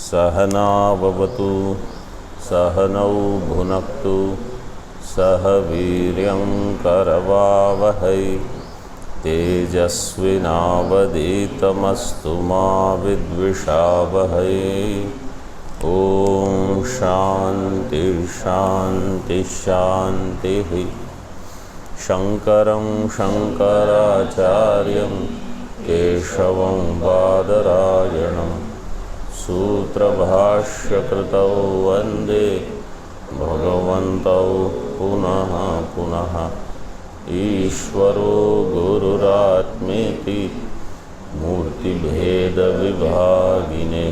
सहनाववतु सहनौ भुनक्तु सह वीर्यं करवावहै तेजस्विनावधीतमस्तु मा विद्विषावहै। ओम शांति शांति शांतिः। शंकरं शंकराचार्यं केशवं बादरायणं सूत्रभाष्यकृतौ वन्दे भगवन्तौ पुनः पुनः। ईश्वरो गुरुरात्मेति मूर्तिभेदविभागिने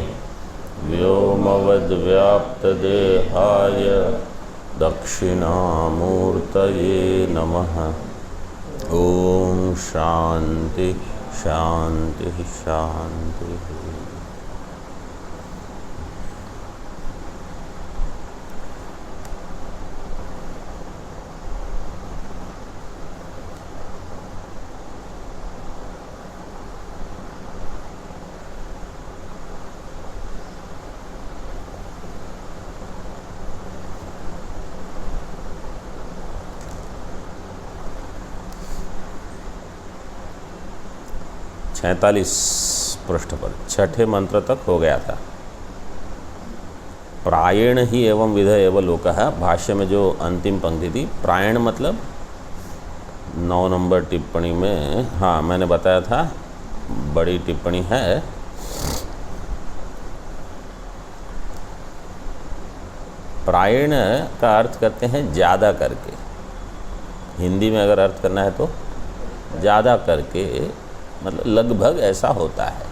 व्योमवद्व्याप्तदेहाय दक्षिणामूर्तये नमः। ओम शांति शांति शांति। सैंतालीस पृष्ठ पर छठे मंत्र तक हो गया था। प्रायण ही एवं विध एवं लोकः, भाष्य में जो अंतिम पंक्ति थी, प्रायण मतलब 9 नंबर टिप्पणी में, हाँ मैंने बताया था बड़ी टिप्पणी है। प्रायण का अर्थ करते हैं ज़्यादा करके। हिंदी में अगर अर्थ करना है तो ज़्यादा करके, मतलब लगभग ऐसा होता है।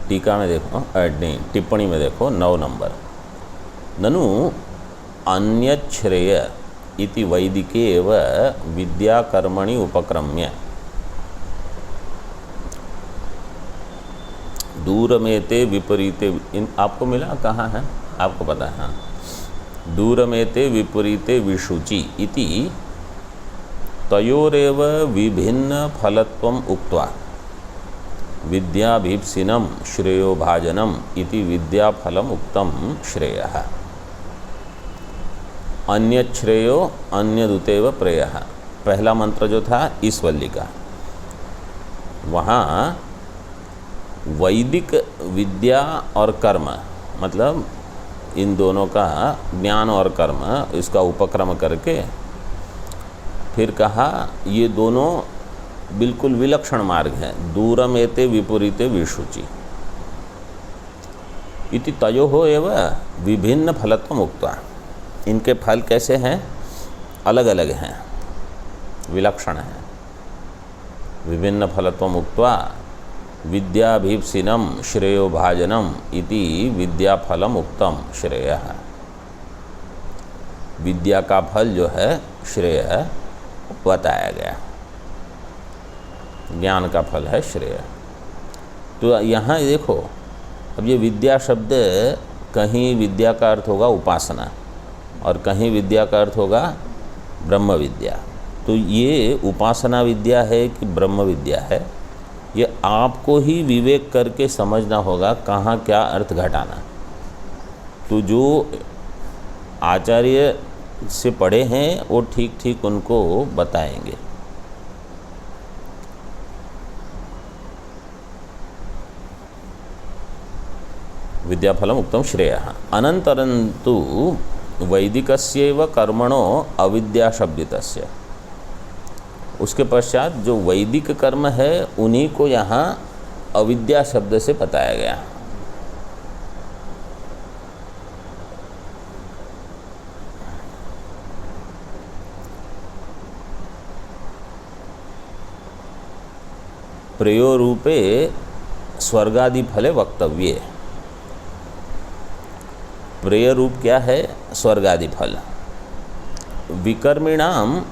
टीका में देखो, नहीं टिप्पणी में देखो 9 नंबर। ननु अन्यच्छ्रेय इति वैदिके एव विद्याकर्मणि उपक्रम्य दूरमेते विपरीते, इन आपको मिला कहाँ है आपको पता है? हाँ, दूरमेते विपरीते विशुचि इति तयोरेव विभिन्न फलत्वम उक्त्वा विद्याभीप्सिनम श्रेयो भाजनम इति विद्याफलम उक्तम श्रेयः। अन्यच्छ्रेयो अन्यदुतेव प्रेयः, पहला मंत्र जो था ईश्वल्ली का, वहाँ वैदिक विद्या और कर्म, मतलब इन दोनों का ज्ञान और कर्म, इसका उपक्रम करके फिर कहा ये दोनों बिल्कुल विलक्षण मार्ग हैं। दूरमेते विपरीते विशुचि इति तयोः एव विभिन्न फलत्वम उक्त्वा, इनके फल कैसे हैं? अलग अलग हैं, विलक्षण हैं। विभिन्न फलत्वम उक्त्वा विद्याभीप्सिनम श्रेयो भाजनम इति विद्याफलम उक्तम श्रेयः। विद्या का फल जो है श्रेय बताया गया, ज्ञान का फल है श्रेय। तो यहाँ देखो, अब ये विद्या शब्द कहीं विद्या का अर्थ होगा उपासना और कहीं विद्या का अर्थ होगा ब्रह्म विद्या। तो ये उपासना विद्या है कि ब्रह्म विद्या है, ये आपको ही विवेक करके समझना होगा कहाँ क्या अर्थ घटाना। तो जो आचार्य से पढ़े हैं वो ठीक ठीक उनको बताएंगे। विद्याफलम उक्तम श्रेयः। अनंतरन्तु वैदिकस्यैव कर्मणो अविद्या शब्दितस्य, उसके पश्चात जो वैदिक कर्म है उन्हीं को यहाँ अविद्या शब्द से बताया गया। प्रयोरूपे स्वर्गादि फले वक्तव्ये। प्रेय रूप क्या है? स्वर्गादि फल। विकर्मिणाम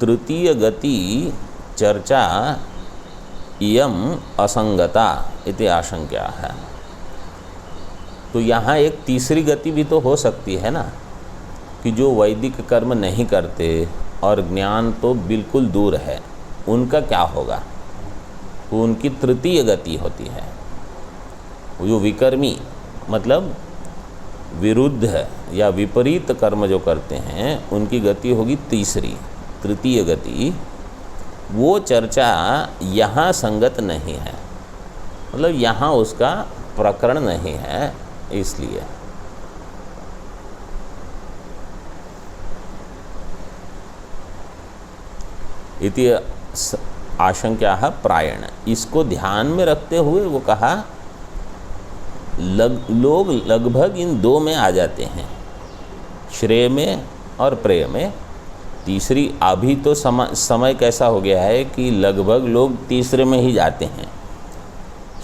तृतीय गति चर्चा इयम असंगता इति आशंका है। तो यहाँ एक तीसरी गति भी तो हो सकती है ना, कि जो वैदिक कर्म नहीं करते और ज्ञान तो बिल्कुल दूर है, उनका क्या होगा? वो उनकी तृतीय गति होती है। जो विकर्मी मतलब विरुद्ध है या विपरीत कर्म जो करते हैं उनकी गति होगी तीसरी, तृतीय गति। वो चर्चा यहाँ संगत नहीं है, मतलब यहाँ उसका प्रकरण नहीं है, इसलिए। इति आशंका है प्रायण। इसको ध्यान में रखते हुए वो कहा लोग लगभग इन दो में आ जाते हैं, श्रेय में और प्रेय में। तीसरी अभी तो समय कैसा हो गया है कि लगभग लोग तीसरे में ही जाते हैं।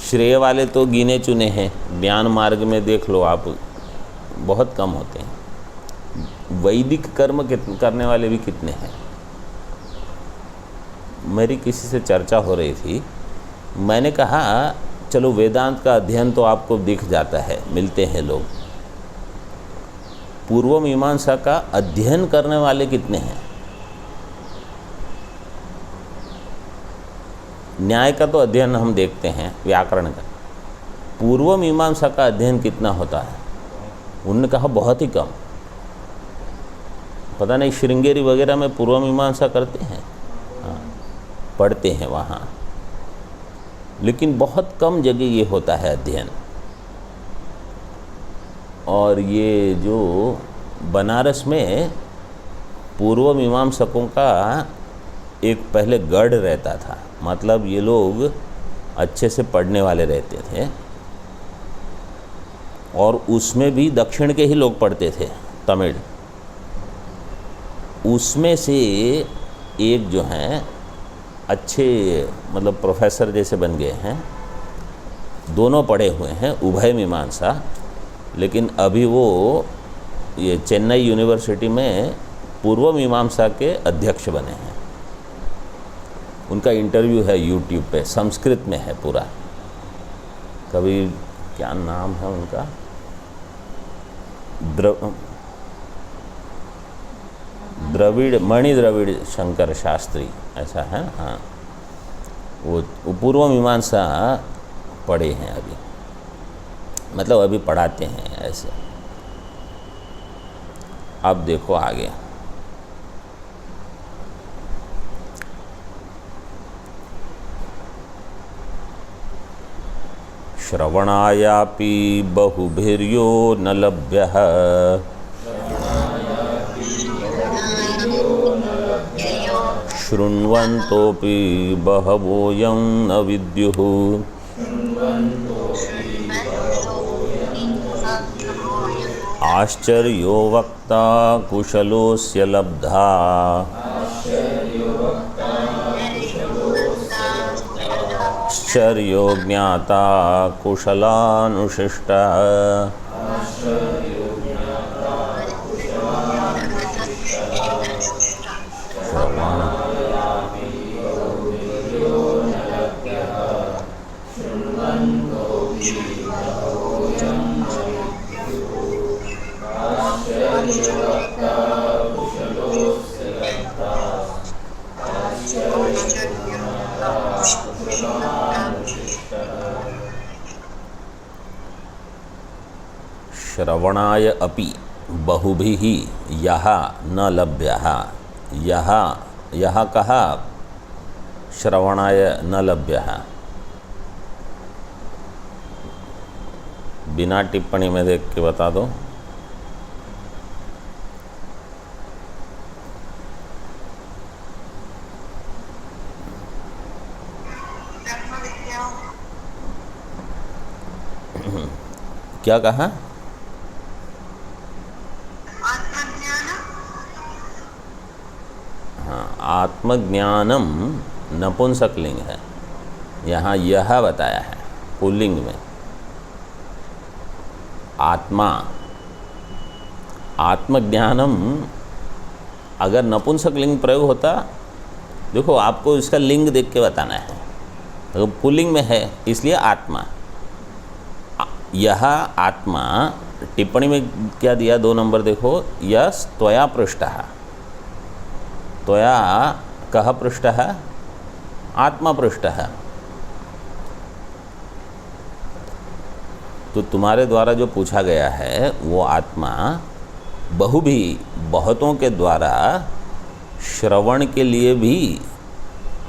श्रेय वाले तो गिने चुने हैं, ज्ञान मार्ग में देख लो आप, बहुत कम होते हैं। वैदिक कर्म करने वाले भी कितने हैं। मेरी किसी से चर्चा हो रही थी, मैंने कहा चलो वेदांत का अध्ययन तो आपको दिख जाता है, मिलते हैं लोग। पूर्व मीमांसा का अध्ययन करने वाले कितने हैं। न्याय का तो अध्ययन हम देखते हैं, व्याकरण का। पूर्व मीमांसा का अध्ययन कितना होता है। उन्होंने कहा बहुत ही कम। पता नहीं श्रृंगेरी वगैरह में पूर्व मीमांसा करते हैं, हाँ पढ़ते हैं वहाँ, लेकिन बहुत कम जगह ये होता है अध्ययन। और ये जो बनारस में पूर्व मीमांसकों का एक पहले गढ़ रहता था, मतलब ये लोग अच्छे से पढ़ने वाले रहते थे, और उसमें भी दक्षिण के ही लोग पढ़ते थे, तमिल। उसमें से एक जो हैं अच्छे मतलब प्रोफेसर जैसे बन गए हैं, दोनों पढ़े हुए हैं, उभय मीमांसा। लेकिन अभी वो ये चेन्नई यूनिवर्सिटी में पूर्व मीमांसा के अध्यक्ष बने हैं। उनका इंटरव्यू है यूट्यूब पे, संस्कृत में है पूरा। कभी क्या नाम है उनका, मणि द्रविड़ शंकर शास्त्री ऐसा है, हाँ। वो पूर्व मीमांसा पढ़े हैं अभी, मतलब अभी पढ़ाते हैं ऐसे। अब देखो आगे, श्रवणायापि बहुभिर्यो न लभ्यः शृण्वन्तोऽपि बहवोऽयं न विद्युः आश्चर्यो वक्ता कुशलोऽस्य लब्धा आश्चर्यो ज्ञाता कुशलानुशिष्टा। श्रवणाय अपि बहुभिः यः न लभ्यः। यः कहा श्रवणाय न लभ्यः, बिना टिप्पणी में देख के बता दो। क्या कहा? आत्मज्ञानम नपुंसकलिंग है, यहाँ यह बताया है पुल्लिंग में। आत्मज्ञानम अगर नपुंसकलिंग प्रयोग होता, देखो आपको इसका लिंग देख के बताना है, तो पुल्लिंग में है इसलिए आत्मा। यह आत्मा, टिप्पणी में क्या दिया, 2 नंबर देखो, यस त्वया पृष्ठः। त्वया कः पृष्ठः? आत्मा पृष्ठः। तो तुम्हारे द्वारा जो पूछा गया है वो आत्मा बहुतों के द्वारा श्रवण के लिए भी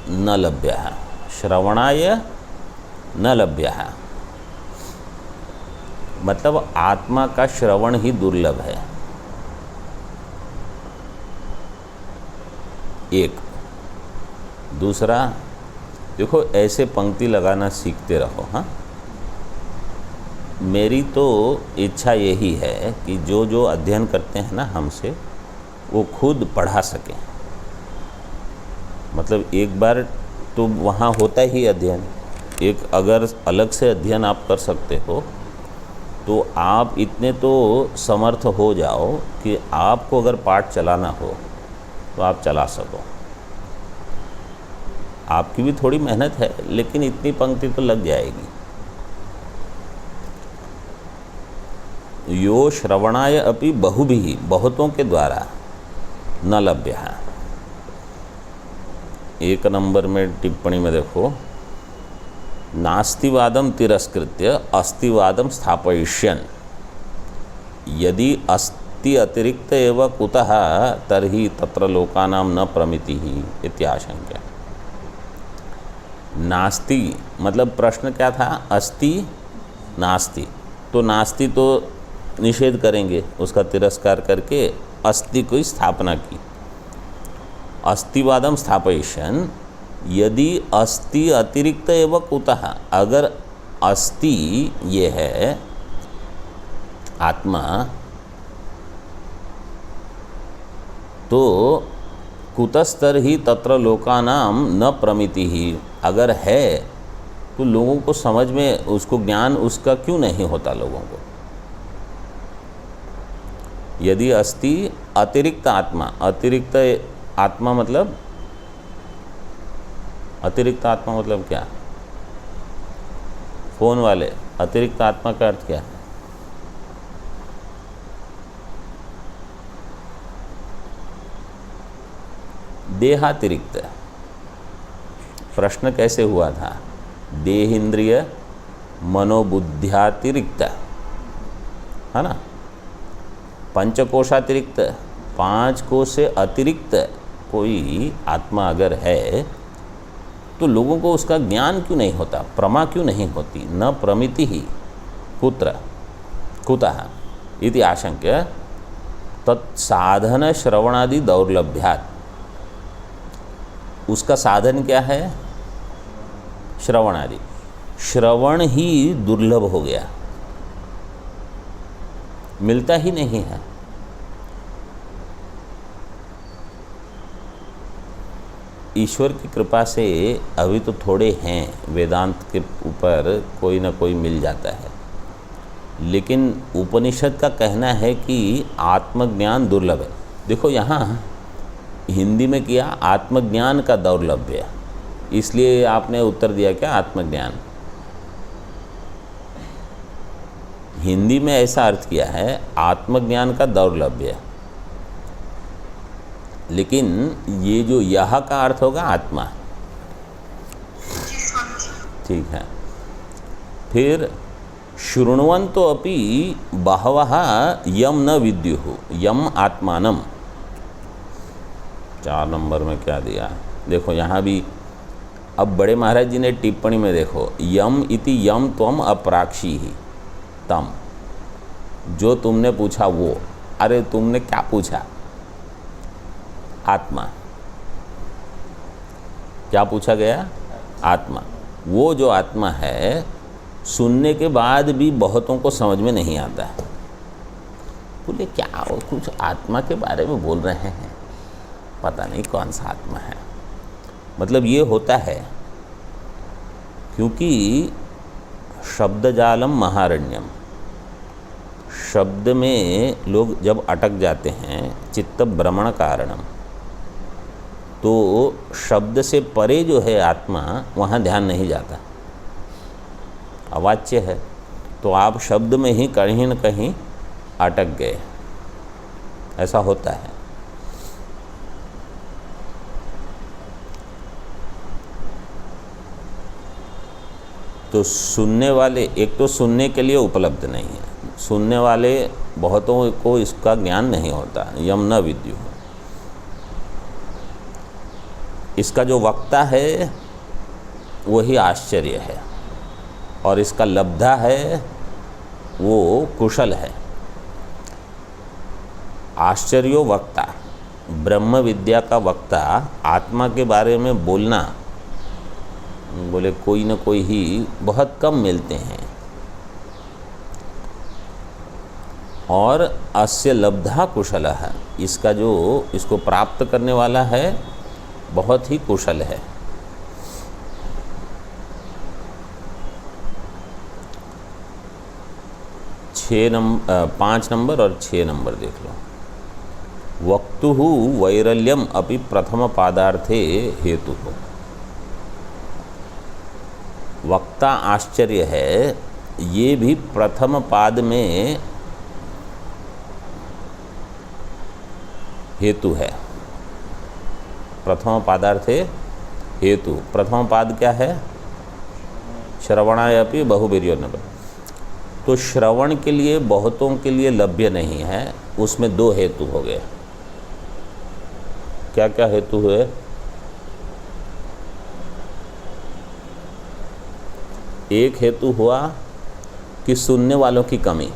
न लभ्य है, श्रवणाय न लभ्य है, मतलब आत्मा का श्रवण ही दुर्लभ है। एक दूसरा, देखो ऐसे पंक्ति लगाना सीखते रहो। हाँ, मेरी तो इच्छा यही है कि जो जो अध्ययन करते हैं ना हमसे, वो खुद पढ़ा सकें। मतलब एक बार तो वहाँ होता ही अध्ययन, एक अगर अलग से अध्ययन आप कर सकते हो तो आप इतने तो समर्थ हो जाओ कि आपको अगर पाठ चलाना हो तो आप चला सको। आपकी भी थोड़ी मेहनत है, लेकिन इतनी पंक्ति तो लग जाएगी। यो श्रवणाय अपि बहुभिः, बहुतों के द्वारा न लभ्य है। एक नंबर में टिप्पणी में देखो, नास्तिवादम तिरस्कृत्य अस्तिवादम स्थापयिष्यन् यदि अस्ति अतिरिक्त एव कुतः तर्हि तत्र लोकानां न प्रमितिः इत्याशंक्य। नास्ति मतलब प्रश्न क्या था? अस्ति नास्ति, तो नास्ति तो निषेध करेंगे, उसका तिरस्कार करके अस्ति की स्थापना की। अस्तिवादम स्थापयिष्यन् यदि अस्ति अतिरिक्त एव कुतः, अगर अस्ति ये है आत्मा, तो कुतस्तर ही तत्र लोकानाम न प्रमिति ही, अगर है तो लोगों को समझ में, उसको ज्ञान उसका क्यों नहीं होता लोगों को? यदि अस्ति अतिरिक्त आत्मा, अतिरिक्त आत्मा मतलब, अतिरिक्त आत्मा मतलब क्या? फोन वाले, अतिरिक्त आत्मा का अर्थ क्या है? देहातिरिक्त। प्रश्न कैसे हुआ था? देहेंद्रिय मनोबुद्ध्यातिरिक्त, है ना? पंचकोशातिरिक्त, 5 कोश से अतिरिक्त कोई आत्मा अगर है तो लोगों को उसका ज्ञान क्यों नहीं होता, प्रमा क्यों नहीं होती? न प्रमिति ही कुत्र कुतः इति आशंक्य तत्साधन श्रवणादि दौर्लभ्यात्। उसका साधन क्या है? श्रवण आदि। श्रवण ही दुर्लभ हो गया, मिलता ही नहीं है। ईश्वर की कृपा से अभी तो थोड़े हैं, वेदांत के ऊपर कोई ना कोई मिल जाता है, लेकिन उपनिषद का कहना है कि आत्मज्ञान दुर्लभ है। देखो यहाँ हिंदी में किया आत्मज्ञान का दौर्लभ्य, इसलिए आपने उत्तर दिया क्या? आत्मज्ञान। हिंदी में ऐसा अर्थ किया है आत्मज्ञान का दौर्लभ्य, लेकिन ये जो यह का अर्थ होगा आत्मा। ठीक है। फिर शृण्वन्तो अपि बहवः यम न विद्युः यम आत्मानम। 4 नंबर में क्या दिया? देखो यहाँ भी अब बड़े महाराज जी ने टिप्पणी में देखो, यम इति यम त्वम अपराक्षी ही तम, जो तुमने पूछा वो। अरे तुमने क्या पूछा? आत्मा। क्या पूछा गया? आत्मा। वो जो आत्मा है, सुनने के बाद भी बहुतों को समझ में नहीं आता है। बोले क्या वो कुछ आत्मा के बारे में बोल रहे हैं, पता नहीं कौन सा आत्मा है। मतलब ये होता है क्योंकि शब्दजालम महारण्यम, शब्द में लोग जब अटक जाते हैं, चित्त भ्रमण कारणम, तो शब्द से परे जो है आत्मा, वहाँ ध्यान नहीं जाता, अवाच्य है, तो आप शब्द में ही कहीं न कहीं अटक गए। ऐसा होता है। तो सुनने वाले, एक तो सुनने के लिए उपलब्ध नहीं है, सुनने वाले बहुतों को इसका ज्ञान नहीं होता, यम न विद्यु। इसका जो वक्ता है वही आश्चर्य है, और इसका लब्धा है वो कुशल है। आश्चर्यो वक्ता, ब्रह्म विद्या का वक्ता, आत्मा के बारे में बोलना, बोले कोई न कोई ही बहुत कम मिलते हैं। और अस्य लब्धा कुशल है, इसका जो इसको प्राप्त करने वाला है बहुत ही कुशल है। 5 नंबर और 6 नंबर देख लो। वक्तुः वैरल्यम अपि प्रथम पादार्थे हेतु हो। वक्ता आश्चर्य है, ये भी प्रथम पाद में हेतु है। प्रथम पादार्थे हेतु, प्रथम पाद क्या है? श्रवणायपि बहुवीर्योन्नत। तो श्रवण के लिए बहुतों के लिए लभ्य नहीं है, उसमें 2 हेतु हो गए। क्या क्या हेतु हुए? एक हेतु हुआ कि सुनने वालों की कमी,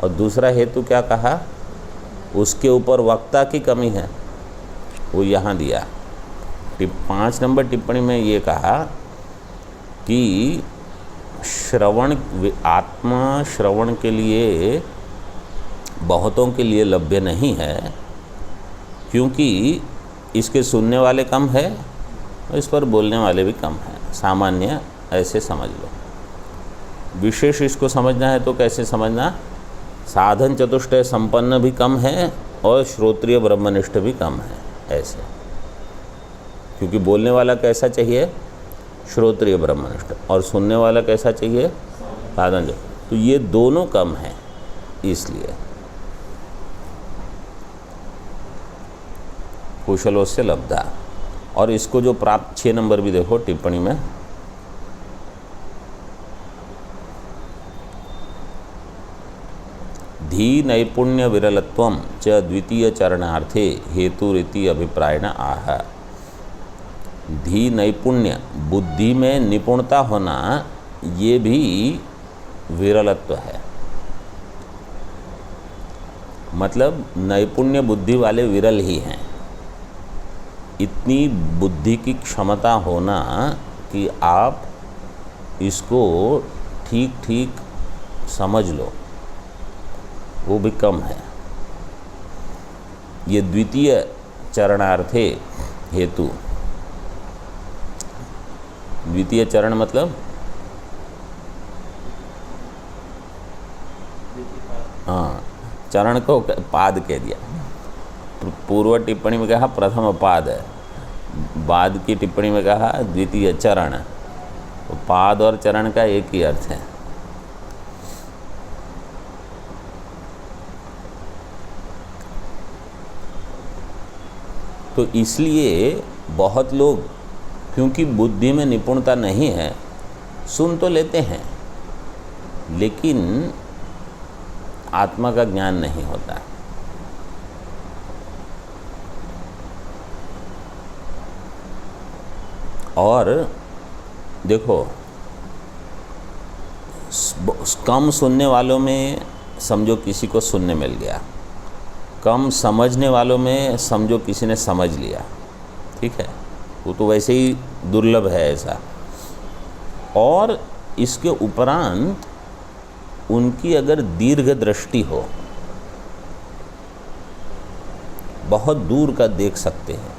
और दूसरा हेतु क्या कहा? उसके ऊपर वक्ता की कमी है, वो यहाँ दिया। 5 नंबर टिप्पणी में ये कहा कि श्रवण, आत्मा श्रवण के लिए बहुतों के लिए लभ्य नहीं है, क्योंकि इसके सुनने वाले कम है और इस पर बोलने वाले भी कम हैं। सामान्य ऐसे समझ लो। विशेष इसको समझना है तो कैसे समझना? साधन चतुष्टय संपन्न भी कम है और श्रोत्रिय ब्रह्मनिष्ठ भी कम है, ऐसे। क्योंकि बोलने वाला कैसा चाहिए? श्रोत्रिय ब्रह्मनिष्ठ। और सुनने वाला कैसा चाहिए? साधन। तो ये दोनों कम हैं, इसलिए कुशलों से लब्धा। और इसको जो प्राप्त 6 नंबर भी देखो टिप्पणी में, धी नैपुण्य विरलत्वम च द्वितीय चरणार्थे हेतुरीति अभिप्रायण आह। धी नैपुण्य, बुद्धि में निपुणता होना, ये भी विरलत्व है। मतलब नैपुण्य बुद्धि वाले विरल ही हैं। इतनी बुद्धि की क्षमता होना कि आप इसको ठीक ठीक समझ लो, वो भी कम है। ये द्वितीय चरणार्थे हेतु। द्वितीय चरण मतलब हाँ, चरण को पाद कह दिया। पूर्व टिप्पणी में कहा प्रथम पाद है, बाद की टिप्पणी में कहा द्वितीय चरण। तो पाद और चरण का एक ही अर्थ है। तो इसलिए बहुत लोग, क्योंकि बुद्धि में निपुणता नहीं है, सुन तो लेते हैं लेकिन आत्मा का ज्ञान नहीं होता। और देखो, कम सुनने वालों में समझो किसी को सुनने मिल गया, कम समझने वालों में समझो किसी ने समझ लिया, ठीक है, वो तो वैसे ही दुर्लभ है ऐसा। और इसके उपरांत उनकी अगर दीर्घ दृष्टि हो, बहुत दूर का देख सकते हैं,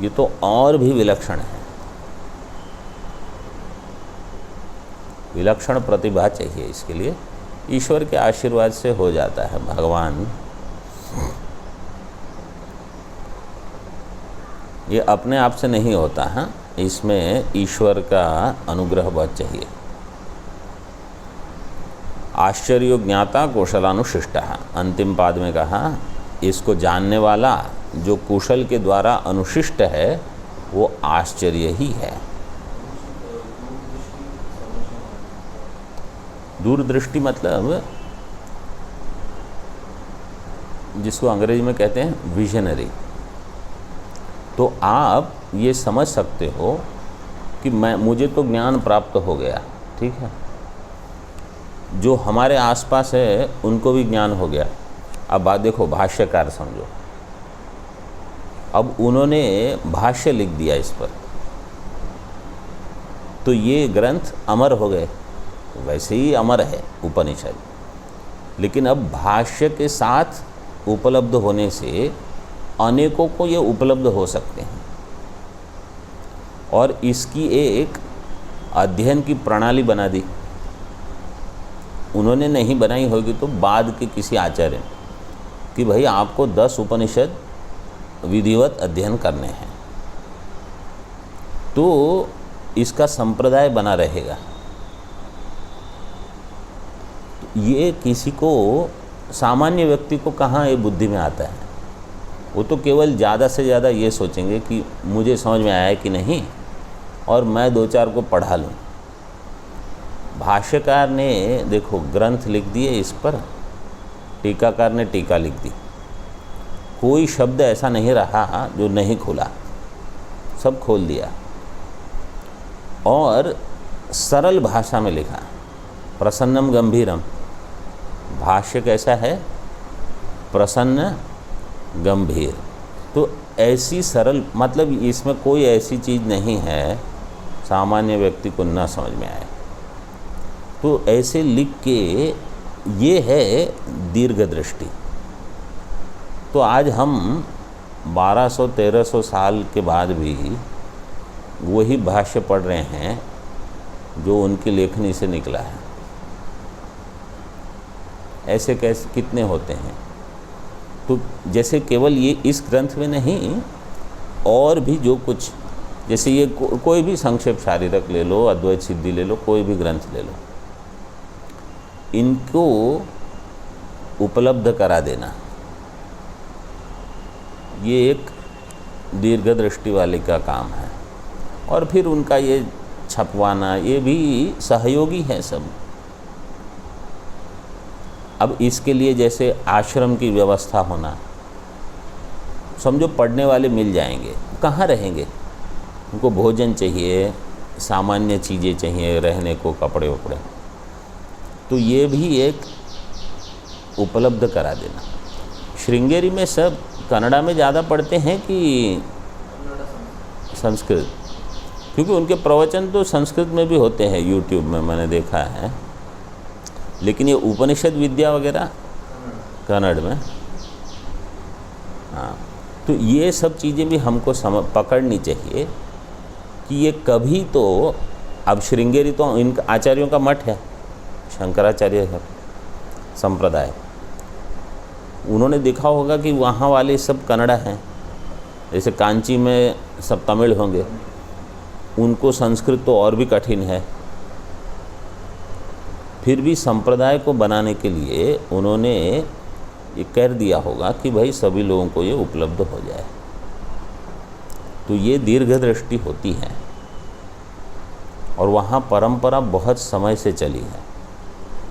ये तो और भी विलक्षण है। विलक्षण प्रतिभा चाहिए इसके लिए। ईश्वर के आशीर्वाद से हो जाता है। भगवान ये अपने आप से नहीं होता है, इसमें ईश्वर का अनुग्रह बहुत चाहिए। आश्चर्यो ज्ञाता कौशलानुशिष्ट, अंतिम पाद में कहा इसको जानने वाला जो कुशल के द्वारा अनुशिष्ट है वो आश्चर्य ही है। दूरदृष्टि मतलब जिसको अंग्रेजी में कहते हैं विजनरी। तो आप ये समझ सकते हो कि मुझे तो ज्ञान प्राप्त हो गया, ठीक है, जो हमारे आसपास है उनको भी ज्ञान हो गया। अब बात देखो, भाष्यकार समझो, अब उन्होंने भाष्य लिख दिया इस पर, तो ये ग्रंथ अमर हो गए। वैसे ही अमर है उपनिषद, लेकिन अब भाष्य के साथ उपलब्ध होने से अनेकों को ये उपलब्ध हो सकते हैं, और इसकी एक अध्ययन की प्रणाली बना दी। उन्होंने नहीं बनाई होगी तो बाद के किसी आचार्य ने, कि भाई आपको 10 उपनिषद विधिवत अध्ययन करने हैं, तो इसका संप्रदाय बना रहेगा। ये किसी को, सामान्य व्यक्ति को कहाँ ये बुद्धि में आता है? वो तो केवल ज़्यादा से ज़्यादा ये सोचेंगे कि मुझे समझ में आया कि नहीं, और मैं 2-4 को पढ़ा लूँ। भाष्यकार ने देखो ग्रंथ लिख दिए इस पर, टीकाकार ने टीका लिख दी, कोई शब्द ऐसा नहीं रहा जो नहीं खुला, सब खोल दिया, और सरल भाषा में लिखा, प्रसन्नम गंभीरम। भाष्य कैसा है? प्रसन्न गंभीर। तो ऐसी सरल, मतलब इसमें कोई ऐसी चीज़ नहीं है सामान्य व्यक्ति को न समझ में आए। तो ऐसे लिख के, ये है दीर्घ दृष्टि। तो आज हम 1200-1300 साल के बाद भी वही भाष्य पढ़ रहे हैं जो उनकी लेखनी से निकला है। ऐसे कैसे कितने होते हैं? तो जैसे केवल ये इस ग्रंथ में नहीं, और भी जो कुछ, जैसे ये कोई भी संक्षेप शारीरक ले लो, अद्वैत सिद्धि ले लो, कोई भी ग्रंथ ले लो, इनको उपलब्ध करा देना, ये एक दीर्घ दृष्टि वाले का काम है। और फिर उनका ये छपवाना, ये भी सहयोगी है सब। अब इसके लिए जैसे आश्रम की व्यवस्था होना, समझो पढ़ने वाले मिल जाएंगे, कहाँ रहेंगे? उनको भोजन चाहिए, सामान्य चीज़ें चाहिए, रहने को कपड़े वपड़े, तो ये भी एक उपलब्ध करा देना। श्रृंगेरी में सब कन्नड़ा में ज़्यादा पढ़ते हैं कि संस्कृत? क्योंकि उनके प्रवचन तो संस्कृत में भी होते हैं, यूट्यूब में मैंने देखा है, लेकिन ये उपनिषद विद्या वगैरह कन्नड़ में। हाँ, तो ये सब चीज़ें भी हमको पकड़नी चाहिए कि ये कभी तो, अब श्रृंगेरी तो इन आचार्यों का मठ है, शंकराचार्य है संप्रदाय, उन्होंने देखा होगा कि वहाँ वाले सब कन्नड़ा हैं। जैसे कांची में सब तमिल होंगे, उनको संस्कृत तो और भी कठिन है। फिर भी संप्रदाय को बनाने के लिए उन्होंने ये कर दिया होगा कि भाई सभी लोगों को ये उपलब्ध हो जाए। तो ये दीर्घ दृष्टि होती है, और वहाँ परंपरा बहुत समय से चली है।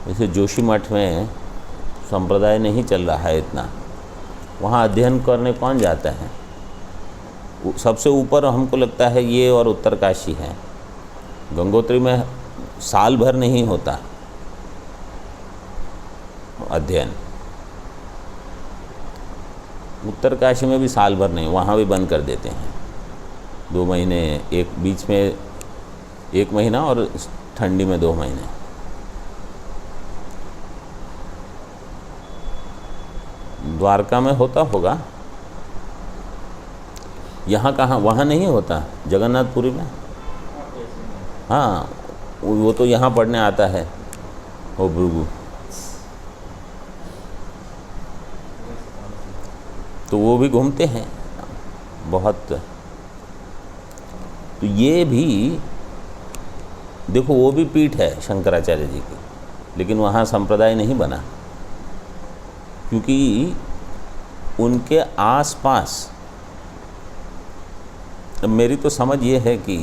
जैसे जोशी मठ में संप्रदाय नहीं चल रहा है इतना, वहाँ अध्ययन करने कौन जाता है? सबसे ऊपर हमको लगता है ये और उत्तरकाशी है। गंगोत्री में साल भर नहीं होता अध्ययन, उत्तरकाशी में भी साल भर नहीं, वहाँ भी बंद कर देते हैं 2 महीने, एक बीच में 1 महीना और ठंडी में 2 महीने। द्वारका में होता होगा, यहाँ कहाँ? वहाँ नहीं होता, जगन्नाथपुरी में। हाँ, वो तो यहाँ पढ़ने आता है, वो भृगु, तो वो भी घूमते हैं बहुत। तो ये भी देखो, वो भी पीठ है शंकराचार्य जी की, लेकिन वहाँ संप्रदाय नहीं बना, क्योंकि उनके आसपास, मेरी तो समझ ये है कि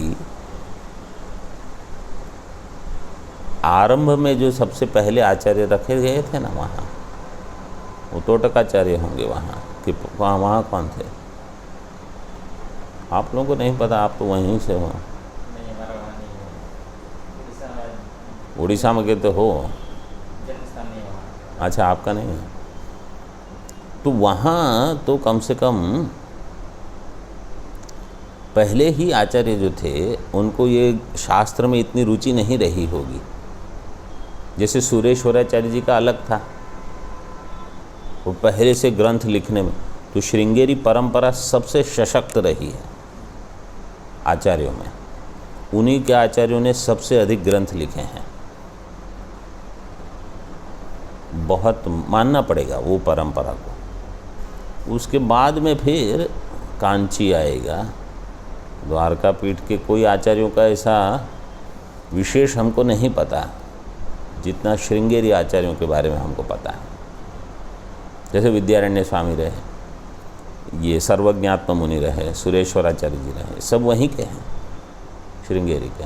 आरंभ में जो सबसे पहले आचार्य रखे गए थे ना वहाँ, वो तोटकाचार्य होंगे वहाँ कि वहाँ कौन थे? आप लोगों को नहीं पता, आप तो वहीं से हो। उड़ीसा में कहते हो? अच्छा, आपका नहीं है। तो वहाँ तो कम से कम पहले ही आचार्य जो थे उनको ये शास्त्र में इतनी रुचि नहीं रही होगी। जैसे सुरेश्वराचार्य जी का अलग था, वो पहले से ग्रंथ लिखने में, तो श्रृंगेरी परंपरा सबसे सशक्त रही है आचार्यों में। उन्हीं के आचार्यों ने सबसे अधिक ग्रंथ लिखे हैं। बहुत मानना पड़ेगा वो परंपरा को। उसके बाद में फिर कांची आएगा, द्वारका पीठ के कोई आचार्यों का ऐसा विशेष हमको नहीं पता जितना श्रृंगेरी आचार्यों के बारे में हमको पता है। जैसे विद्यारण्य स्वामी रहे, ये सर्वज्ञात्म मुनि रहे, सुरेश्वराचार्य जी रहे, सब वहीं के हैं, श्रृंगेरी के।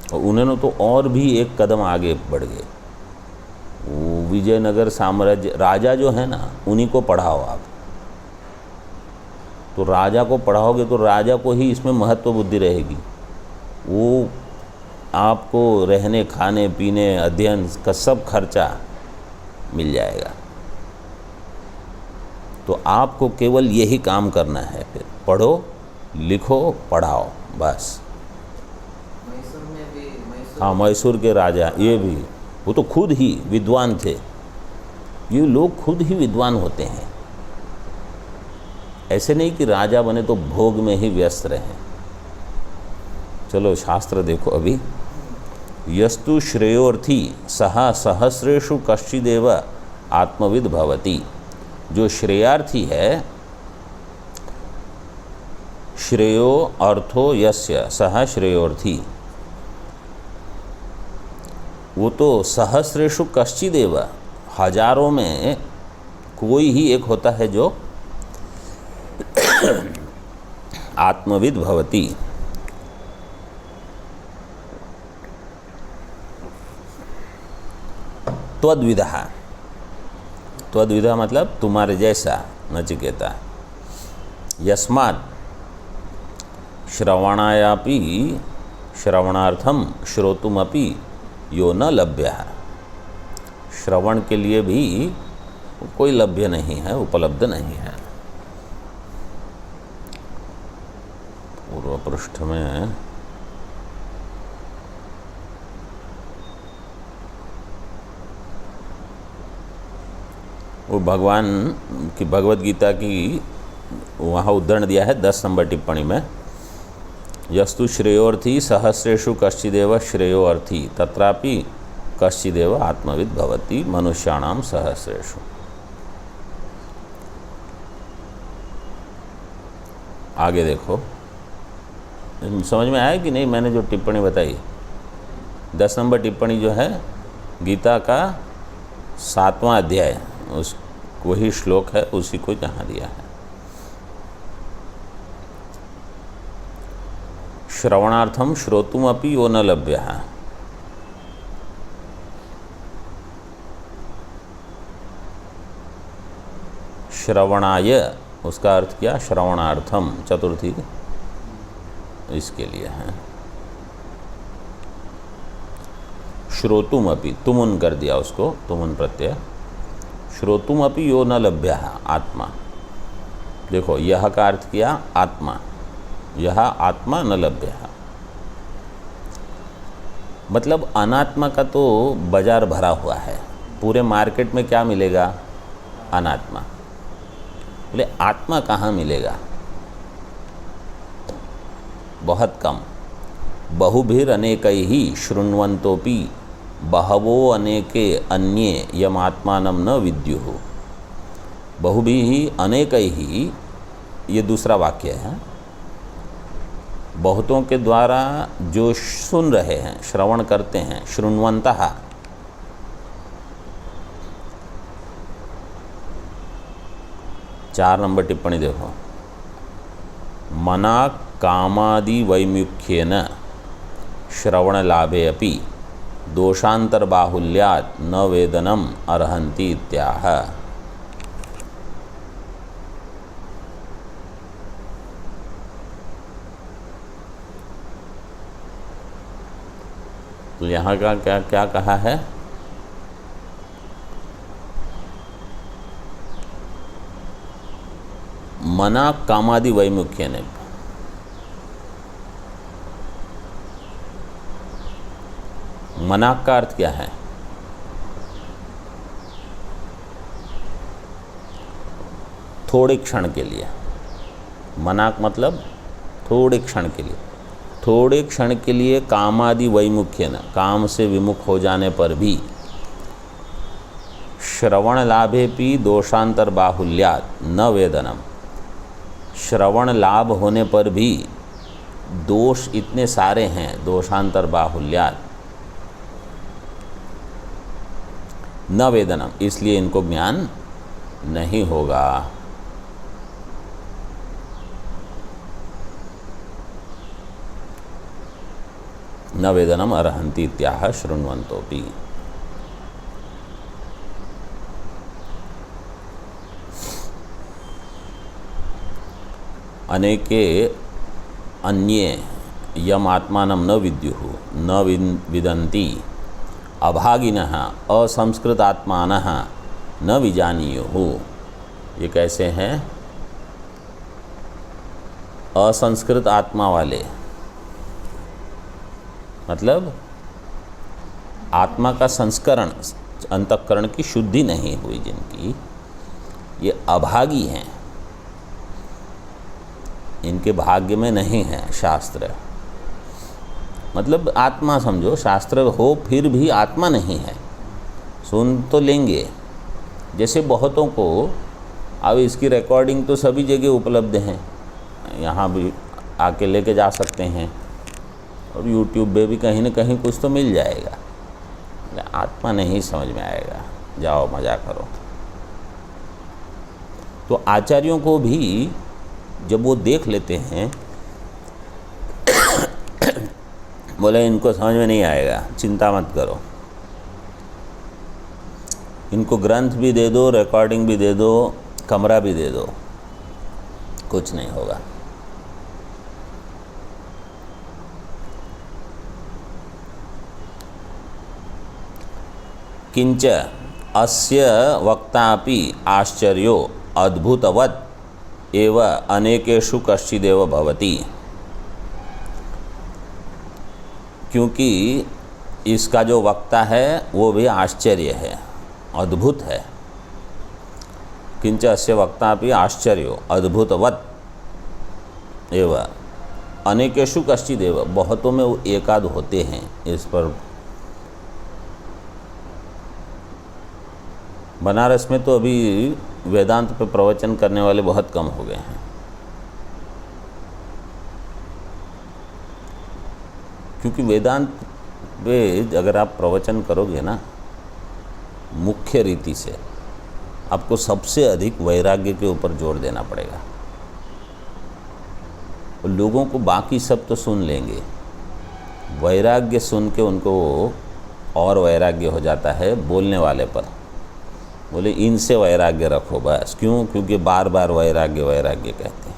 और उन्होंने तो और भी एक कदम आगे बढ़ गए। वो विजयनगर साम्राज्य, राजा जो है ना, उन्हीं को पढ़ाओ आप। तो राजा को पढ़ाओगे तो राजा को ही इसमें महत्व बुद्धि रहेगी। वो आपको रहने खाने पीने अध्ययन का सब खर्चा मिल जाएगा। तो आपको केवल यही काम करना है, फिर पढ़ो लिखो पढ़ाओ, बस। मैसूर में भी हाँ, मैसूर के राजा, ये भी, वो तो खुद ही विद्वान थे। ये लोग खुद ही विद्वान होते हैं। ऐसे नहीं कि राजा बने तो भोग में ही व्यस्त रहें। चलो शास्त्र देखो अभी। यस्तु श्रेयोर्थी सहा सहस्रेषु कश्चिदेव आत्मविद भवति। जो श्रेयार्थी है, श्रेयो अर्थो यस्य सह श्रेयोर्थी, वो तो सहस्रेषु कश्चिदेव, हजारों में कोई ही एक होता है जो आत्मविद भवति। त्वद्विदः, त्वद्विदः मतलब तुम्हारे जैसा, नचिकेता। यस्मात् श्रवणायापि श्रवणार्थम श्रोतुमपि यो न लभ्यः। श्रवण के लिए भी कोई लभ्य नहीं है, उपलब्ध नहीं है। पूर्व पृष्ठ में वो भगवान की भगवत गीता की वहाँ उद्धरण दिया है 10 नंबर टिप्पणी में। यस्तु श्रेयोर्थी सहस्रेषु कश्चिदेव श्रेयोर्थी तत्रापि कश्चिदेव आत्मविद भवति मनुष्याणाम सहस्रेषु। आगे देखो, समझ में आया कि नहीं? मैंने जो टिप्पणी बताई 10 नंबर टिप्पणी जो है गीता का 7वां अध्याय, उस वही श्लोक है, उसी को यहाँ दिया है। श्रवणार्थम श्रोतुमपि यो न लभ्यः। श्रवणाय, उसका अर्थ क्या? श्रवणार्थम, चतुर्थी इसके लिए है। श्रोतुमपि, तुमुन कर दिया उसको, तुमुन प्रत्यय। श्रोतुमपि यो न लभ्यः, आत्मा। देखो, यह का अर्थ किया आत्मा, यह आत्मा न लभ्यः, मतलब अनात्मा का तो बाजार भरा हुआ है। पूरे मार्केट में क्या मिलेगा? अनात्मा। बोले आत्मा कहाँ मिलेगा? बहुत कम। बहुभिर अनेकैहि शृण्वन्तोपि बहवो अनेके अन्ये यमात्मानं न विद्युः। बहुभिः अनेकैहि, ये दूसरा वाक्य है। बहुतों के द्वारा जो सुन रहे हैं, श्रवण करते हैं, शृण्वन्तः, चार नंबर टिप्पणी देखो। मनाक् कामादि वैमुख्येन श्रवणलाभे अपि दोषांतरबाहुल्यात् न वेदनम अर्हन्ति इत्याह। तो यहाँ का क्या क्या कहा है? मना कामादि वैमुख्येन। मनाक का अर्थ क्या है? थोड़े क्षण के लिए। मनाक मतलब थोड़े क्षण के लिए। थोड़े क्षण के लिए कामादि वैमुख्येन, काम से विमुख हो जाने पर भी, श्रवण लाभेपि दोषांतर बाहुल्यात् न वेदनम, श्रवण लाभ होने पर भी दोष इतने सारे हैं, दोषांतर बाहुल्यात् न वेदनम, इसलिए इनको ज्ञान नहीं होगा। न वेदनम अर्हन्ति इत्याह शृण्वन्तोपि। अनेके अन्ये यम आत्मानं न विद्युः न विदन्ति अभागिनः असंस्कृत आत्मानः न विजानीयुः। ये कैसे हैं? असंस्कृत आत्मा वाले, मतलब आत्मा का संस्करण, अंतःकरण की शुद्धि नहीं हुई जिनकी, ये अभागी हैं, इनके भाग्य में नहीं है शास्त्र। मतलब आत्मा समझो, शास्त्र हो फिर भी आत्मा नहीं है। सुन तो लेंगे, जैसे बहुतों को, अब इसकी रिकॉर्डिंग तो सभी जगह उपलब्ध हैं, यहाँ भी आके लेके जा सकते हैं, और यूट्यूब पे भी कहीं न कहीं कुछ तो मिल जाएगा। आत्मा नहीं समझ में आएगा, जाओ मज़ा करो। तो आचार्यों को भी जब वो देख लेते हैं, बोले इनको समझ में नहीं आएगा, चिंता मत करो, इनको ग्रंथ भी दे दो, रिकॉर्डिंग भी दे दो, कमरा भी दे दो, कुछ नहीं होगा। किंच अस्य वक्तापि आश्चर्यो अद्भुतवत् एव अनेकेषु कश्चिदेव भवति। क्योंकि इसका जो वक्ता है वो भी आश्चर्य है, अद्भुत है। किंच अस्य वक्तापि आश्चर्यो अद्भुतवत् एव अनेकेषु कश्चिदेव, बहुतों में वो एकाद होते हैं। इस पर बनारस में तो अभी वेदांत पे प्रवचन करने वाले बहुत कम हो गए हैं, क्योंकि वेदांत पे अगर आप प्रवचन करोगे ना मुख्य रीति से, आपको सबसे अधिक वैराग्य के ऊपर जोर देना पड़ेगा। और लोगों को बाकी सब तो सुन लेंगे, वैराग्य सुन के उनको और वैराग्य हो जाता है बोलने वाले पर। बोले इनसे वैराग्य रखो बस। क्यों? क्योंकि बार बार वैराग्य वैराग्य कहते हैं।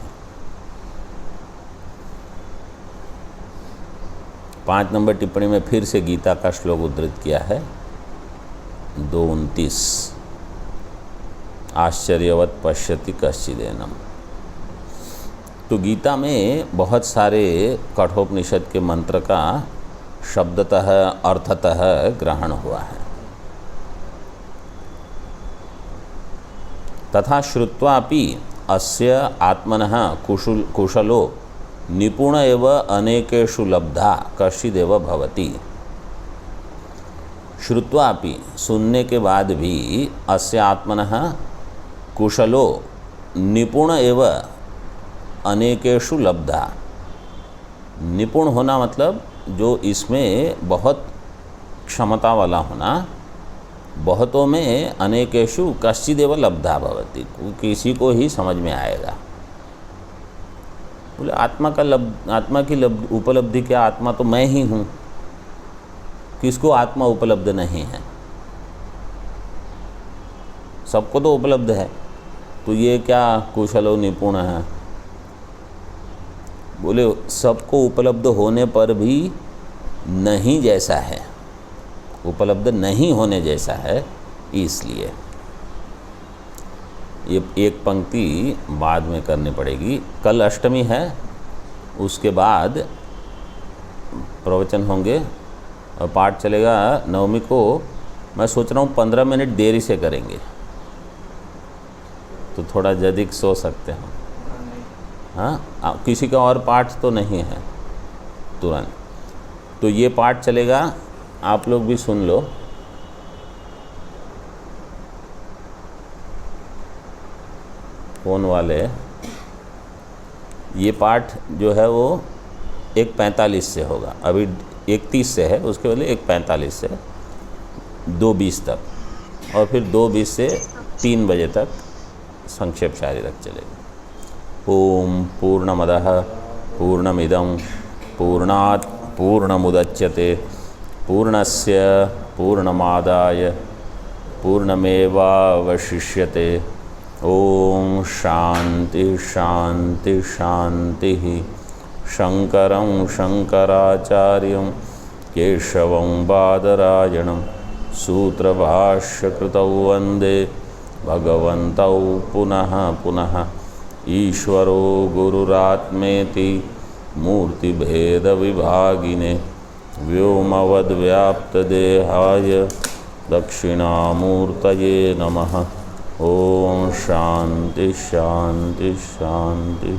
5 नंबर टिप्पणी में फिर से गीता का श्लोक उद्धृत किया है, 2:29, आश्चर्यवत् पश्यति कश्चिदेनम। तो गीता में बहुत सारे कठोपनिषद के मंत्र का शब्दतः अर्थतः ग्रहण हुआ है। तथा श्रुत्वापि अस्य आत्मनः कुशलो निपुण एव अनेकेषु लब्धा कश्चिदेव भवति। श्रुत्वापि, सुनने के बाद भी, अस्य आत्मनः कुशलो निपुण एव अनेकेषु लब्धा। निपुण होना मतलब जो इसमें बहुत क्षमता वाला होना, बहुतों में अनेकेषु कश्चिदेव लब्धा भवति, किसी को ही समझ में आएगा। बोले आत्मा की उपलब्धि क्या? आत्मा तो मैं ही हूँ। किसको आत्मा उपलब्ध नहीं है? सबको तो उपलब्ध है। तो ये क्या कुशल और निपुण है? बोले सबको उपलब्ध होने पर भी नहीं जैसा है, उपलब्ध नहीं होने जैसा है, इसलिए। ये एक पंक्ति बाद में करनी पड़ेगी। कल अष्टमी है, उसके बाद प्रवचन होंगे और पाठ चलेगा नवमी को। मैं सोच रहा हूँ 15 मिनट देरी से करेंगे तो थोड़ा जल्दी सो सकते हैं। हाँ, किसी का और पाठ तो नहीं है तुरंत, तो ये पाठ चलेगा, आप लोग भी सुन लो। फ़ोन वाले, ये पाठ जो है वो 1:45 से होगा। अभी 1:30 से है, उसके पहले 1:45 से 2:20 तक, और फिर 2:20 से 3 बजे तक संक्षेप शारीरक चलेगा। ओम पूर्णमदः पूर्णमिदं पूर्णात् पूर्णमुदच्यते पूर्णस्य पूर्णमादाय पूर्णमेवावशिष्यते। ओम शांति शांति शांति। शंकरं शंकराचार्यं केशवं बादरायणं सूत्रभाष्यकृतौ वन्दे भगवन्तौ पुनः पुनः। ईश्वरो गुरुरात्मेति मूर्तिभेदविभागिने व्योमवद्व्याप्तदेहाय दक्षिणामूर्तये नमः। ओम शांति शांति शांति।